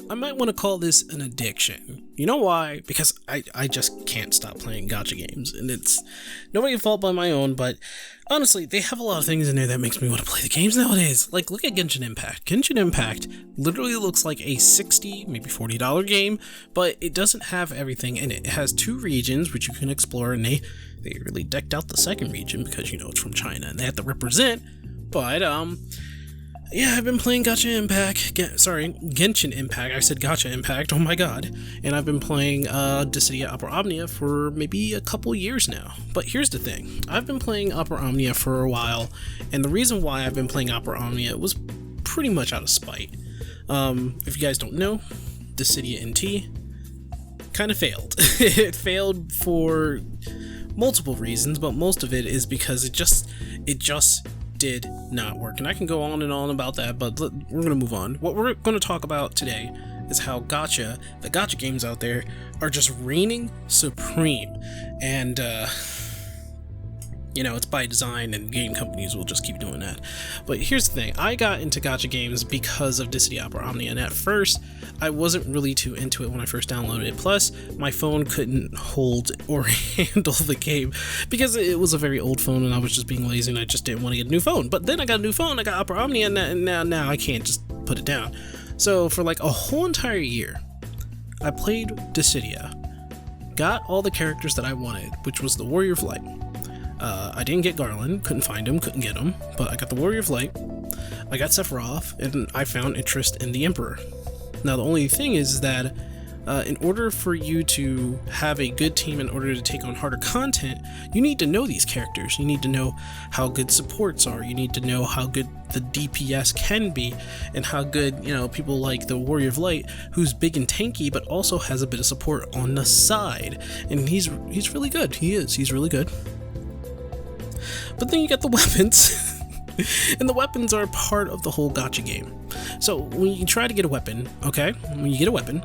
I might want to call this an addiction. You know why? Because I just can't stop playing gacha games, and it's nobody's fault but my own, but honestly, they have a lot of things in there that makes me want to play the games nowadays. Like, look at Genshin Impact. Genshin Impact literally looks like a $60, maybe $40 game, but it doesn't have everything in it. It has 2 regions, which you can explore, and they really decked out the second region because, you know, it's from China, and they have to represent, but, yeah, I've been playing Genshin Impact. I said Gacha Impact, oh my god. And I've been playing Dissidia Opera Omnia for maybe a couple years now. But here's the thing. I've been playing Opera Omnia for a while, and the reason why I've been playing Opera Omnia was pretty much out of spite. If you guys don't know, Dissidia NT kind of failed. It failed for multiple reasons, but most of it is because it just did not work, and I can go on and on about that, but we're gonna move on. What we're gonna talk about today is how the gacha games out there are just reigning supreme, and you know, it's by design, and game companies will just keep doing that. But here's the thing, I got into gacha games because of Dissidia Opera Omnia, and at first I wasn't really too into it when I first downloaded it. Plus, my phone couldn't hold or handle the game because it was a very old phone, and I was just being lazy, and I just didn't want to get a new phone. But then I got a new phone, I got Opera Omnia, and now I can't just put it down. So for like a whole entire year, I played Dissidia, got all the characters that I wanted, which was the Warrior of Light. I didn't get Garland, couldn't find him, couldn't get him, but I got the Warrior of Light, I got Sephiroth, and I found interest in the Emperor. Now the only thing is that in order for you to have a good team, in order to take on harder content, you need to know these characters. You need to know how good supports are, you need to know how good the DPS can be, and how good, you know, people like the Warrior of Light, who's big and tanky but also has a bit of support on the side, and he's really good. He's really good. But then you get the weapons, and the weapons are part of the whole gacha game. So when you try to get a weapon, okay, when you get a weapon,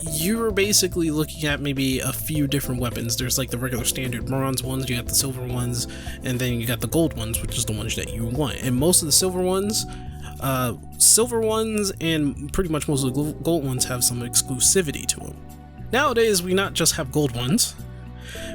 you're basically looking at maybe a few different weapons. There's like the regular standard bronze ones, you got the silver ones, and then you got the gold ones, which is the ones that you want. And most of the silver ones and pretty much most of the gold ones have some exclusivity to them. Nowadays, we not just have gold ones.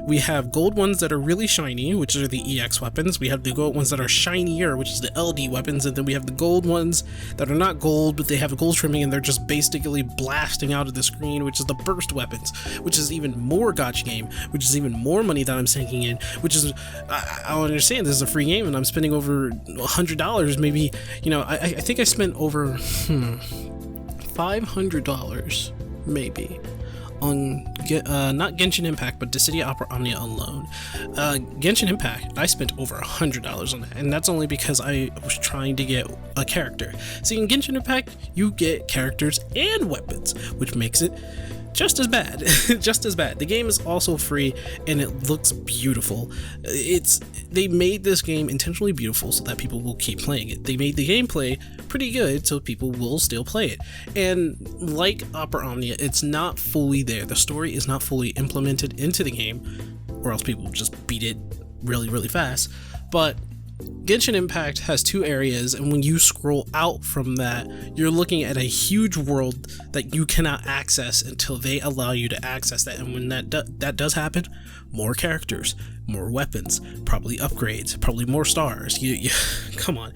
We have gold ones that are really shiny, which are the EX weapons. We have the gold ones that are shinier, which is the LD weapons. And then we have the gold ones that are not gold, but they have a gold trimming, and they're just basically blasting out of the screen, which is the burst weapons, which is even more gacha game, which is even more money that I'm sinking in, which is, I don't understand, this is a free game, and I'm spending over $100, maybe, you know, I think I spent over, $500, maybe, on not Genshin Impact, but Dissidia Opera Omnia alone. Genshin Impact, I spent over $100 on that, and that's only because I was trying to get a character. See, in Genshin Impact, you get characters and weapons, which makes it just as bad. Just as bad. The game is also free, and it looks beautiful. They made this game intentionally beautiful so that people will keep playing it. They made the gameplay pretty good so people will still play it. And like Opera Omnia, it's not fully there. The story is not fully implemented into the game, or else people will just beat it really, really fast. But Genshin Impact has 2 areas, and when you scroll out from that, you're looking at a huge world that you cannot access until they allow you to access that. And when that does happen, more characters, more weapons, probably upgrades, probably more stars. Come on,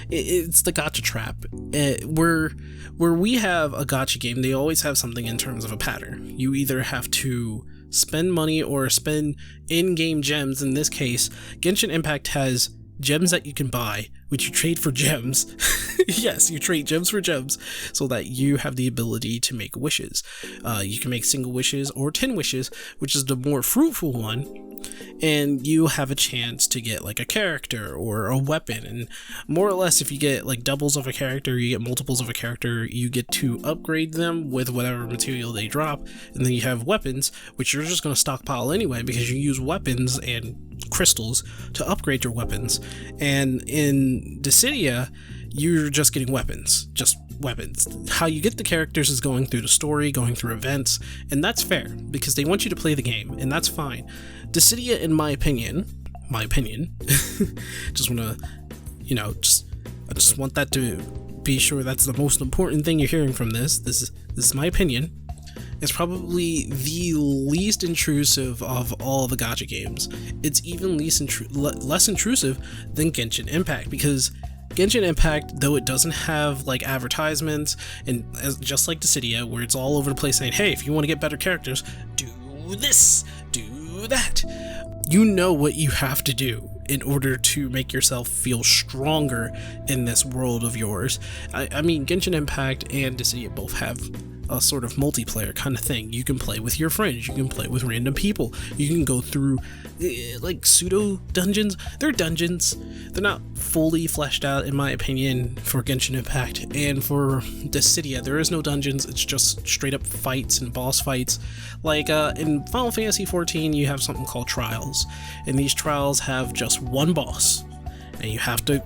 it's the gacha trap. Where we have a gacha game, they always have something in terms of a pattern. You either have to spend money or spend in-game gems. In this case, Genshin Impact has gems that you can buy, which you trade for gems. Yes, you trade gems for gems so that you have the ability to make wishes. You can make single wishes or 10 wishes, which is the more fruitful one, and you have a chance to get like a character or a weapon. And more or less, if you get like doubles of a character, you get multiples of a character, you get to upgrade them with whatever material they drop. And then you have weapons, which you're just going to stockpile anyway, because you use weapons and crystals to upgrade your weapons. And in Dissidia, you're just getting weapons, just weapons. How you get the characters is going through the story, going through events, and that's fair because they want you to play the game, and that's fine. Dissidia, in my opinion, just want to, I just want that to be sure that's the most important thing you're hearing from this. This is my opinion. It's probably the least intrusive of all the gacha games. It's even less intrusive than Genshin Impact, because Genshin Impact, though it doesn't have like advertisements and just like Dissidia, where it's all over the place saying, hey, if you want to get better characters, do this, do that. You know what you have to do in order to make yourself feel stronger in this world of yours. I mean, Genshin Impact and Dissidia both have a sort of multiplayer kind of thing. You can play with your friends, you can play with random people, you can go through like pseudo dungeons. They're dungeons, they're not fully fleshed out in my opinion for Genshin Impact, and for Dissidia there is no dungeons, it's just straight up fights and boss fights. Like in Final Fantasy XIV you have something called trials, and these trials have just one boss and you have to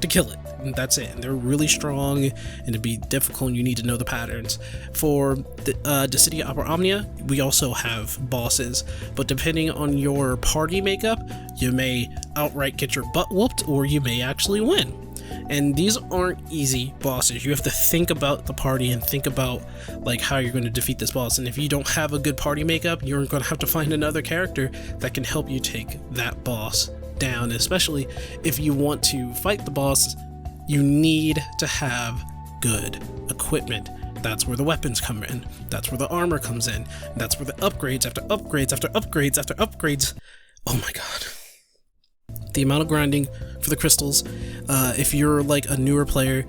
kill it, and that's it. And they're really strong and it'd be difficult and you need to know the patterns. For the Dissidia Opera Omnia, we also have bosses, but depending on your party makeup, you may outright get your butt whooped or you may actually win. And these aren't easy bosses. You have to think about the party and think about like how you're going to defeat this boss, and if you don't have a good party makeup, you're going to have to find another character that can help you take that boss down. Especially if you want to fight the boss, you need to have good equipment. That's where the weapons come in, that's where the armor comes in, that's where the upgrades after upgrades after upgrades after upgrades. Oh my god, the amount of grinding for the crystals, if you're like a newer player,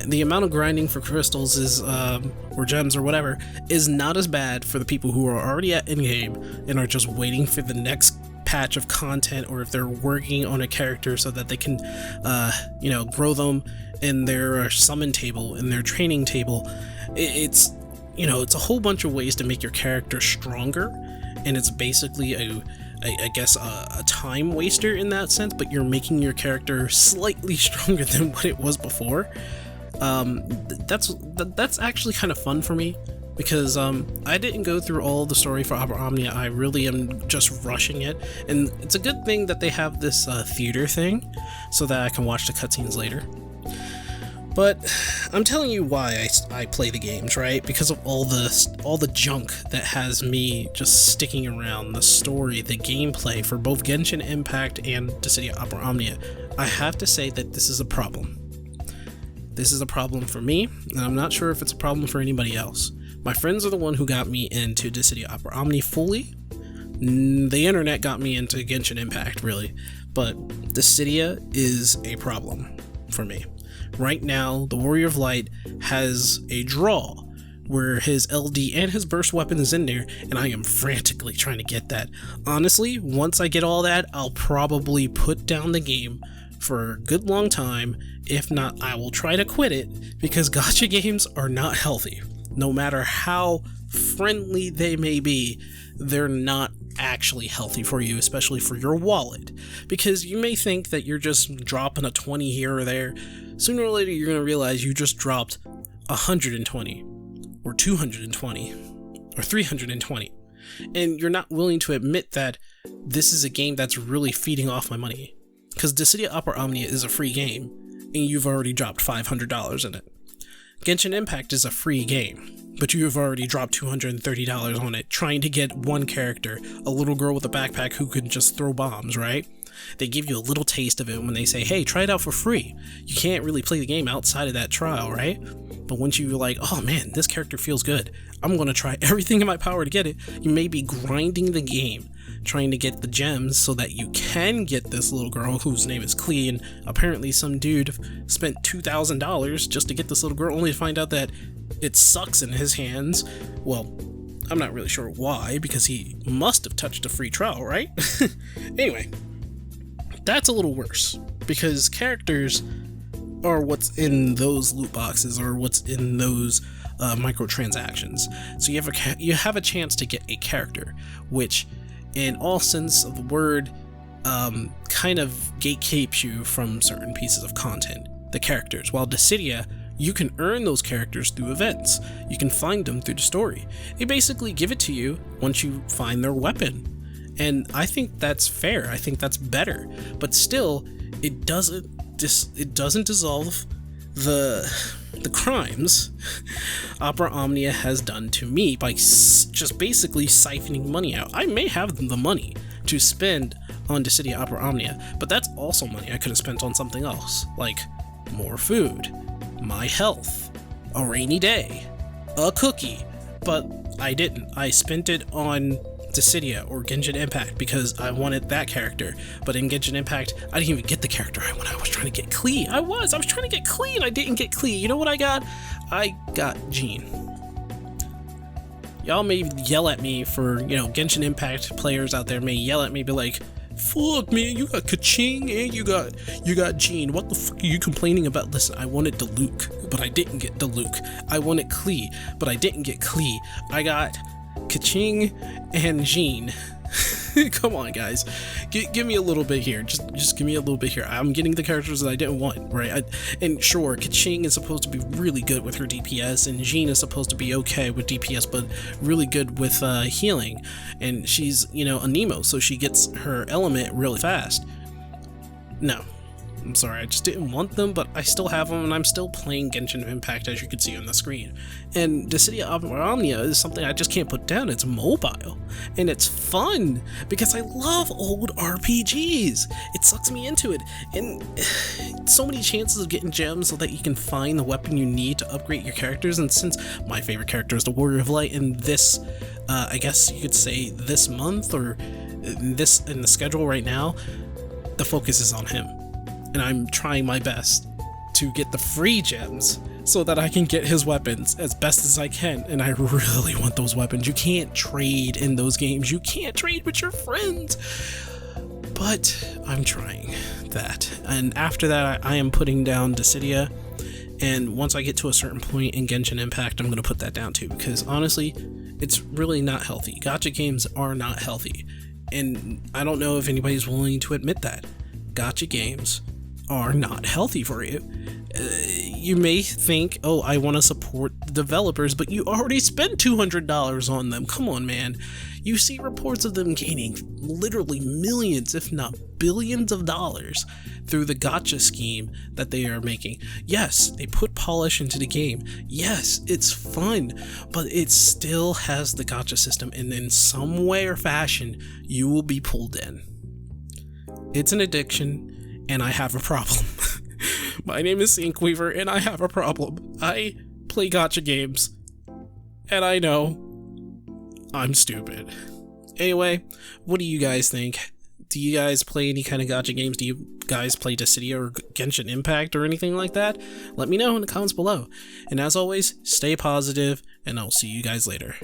the amount of grinding for crystals is or gems or whatever is not as bad for the people who are already at in-game and are just waiting for the next patch of content, or if they're working on a character so that they can grow them in their summon table, in their training table. It's a whole bunch of ways to make your character stronger, and it's basically I guess a time waster in that sense, but you're making your character slightly stronger than what it was before. That's actually kind of fun for me, because I didn't go through all the story for Opera Omnia. I really am just rushing it, and it's a good thing that they have this theater thing so that I can watch the cutscenes later. But I'm telling you why I play the games, right? Because of all the junk that has me just sticking around, the story, the gameplay for both Genshin Impact and Dissidia Opera Omnia. I have to say that this is a problem. This is a problem for me, and I'm not sure if it's a problem for anybody else. My friends are the one who got me into Dissidia Opera Omnia fully. The internet got me into Genshin Impact, really. But Dissidia is a problem for me. Right now, the Warrior of Light has a draw where his LD and his burst weapon is in there, and I am frantically trying to get that. Honestly, once I get all that, I'll probably put down the game for a good long time. If not, I will try to quit it, because gacha games are not healthy. No matter how friendly they may be, they're not actually healthy for you, especially for your wallet, because you may think that you're just dropping a 20 here or there. Sooner or later you're going to realize you just dropped 120 or 220 or 320, and you're not willing to admit that this is a game that's really feeding off my money, because Dissidia Opera Omnia is a free game and you've already dropped $500 in it. Genshin Impact is a free game, but you have already dropped $230 on it trying to get one character, a little girl with a backpack who can just throw bombs, right? They give you a little taste of it when they say, hey, try it out for free. You can't really play the game outside of that trial, right? But once you're like, oh man, this character feels good, I'm going to try everything in my power to get it, you may be grinding the game, trying to get the gems so that you can get this little girl whose name is Klee, and apparently some dude spent $2,000 just to get this little girl, only to find out that it sucks in his hands. Well, I'm not really sure why, because he must have touched a free trial, right? Anyway, that's a little worse, because characters are what's in those loot boxes, or what's in those microtransactions. So you have a chance to get a character, which in all sense of the word kind of gatekeeps you from certain pieces of content, the characters. While Dissidia, you can earn those characters through events. You can find them through the story. They basically give it to you once you find their weapon. And I think that's fair. I think that's better. But still, it doesn't dissolve the crimes Opera Omnia has done to me by just basically siphoning money out. I may have the money to spend on Dissidia Opera Omnia, but that's also money I could have spent on something else, like more food, my health, a rainy day, a cookie, but I didn't. I spent it on Dissidia or Genshin Impact because I wanted that character, but in Genshin Impact, I didn't even get the character I wanted. I was trying to get Klee. I was trying to get Klee and I didn't get Klee. You know what I got? I got Jean. Y'all may yell at me for, Genshin Impact players out there may yell at me, be like, fuck man, you got Kaching and you got Jean. What the fuck are you complaining about? Listen, I wanted Diluc, but I didn't get Diluc. I wanted Klee, but I didn't get Klee. I got Kaching and Jean. Come on, guys. Give me a little bit here. Just give me a little bit here. I'm getting the characters that I didn't want, right? And sure, Kaching is supposed to be really good with her DPS, and Jean is supposed to be okay with DPS, but really good with healing. And she's, a Nemo, so she gets her element really fast. No. I'm sorry, I just didn't want them, but I still have them, and I'm still playing Genshin Impact, as you can see on the screen. And Dissidia Opera Omnia is something I just can't put down. It's mobile, and it's fun, because I love old RPGs. It sucks me into it, and so many chances of getting gems so that you can find the weapon you need to upgrade your characters, and since my favorite character is the Warrior of Light, and this, I guess you could say this month, or in the schedule right now, the focus is on him. And I'm trying my best to get the free gems so that I can get his weapons as best as I can, and I really want those weapons. You can't trade in those games. You can't trade with your friends. But I'm trying that. And after that, I am putting down Dissidia, and once I get to a certain point in Genshin Impact, I'm going to put that down too, because honestly, it's really not healthy. Gacha games are not healthy, and I don't know if anybody's willing to admit that. Gacha games are not healthy for you. You may think, oh, I want to support the developers, but you already spent $200 on them. Come on, man. You see reports of them gaining literally millions, if not billions of dollars through the gacha scheme that they are making. Yes, they put polish into the game. Yes, it's fun, but it still has the gacha system, and in some way or fashion, you will be pulled in. It's an addiction, and I have a problem. My name is Syncweaver, and I have a problem. I play gacha games, and I know I'm stupid. Anyway, what do you guys think? Do you guys play any kind of gacha games? Do you guys play Dissidia or Genshin Impact or anything like that? Let me know in the comments below. And as always, stay positive, and I'll see you guys later.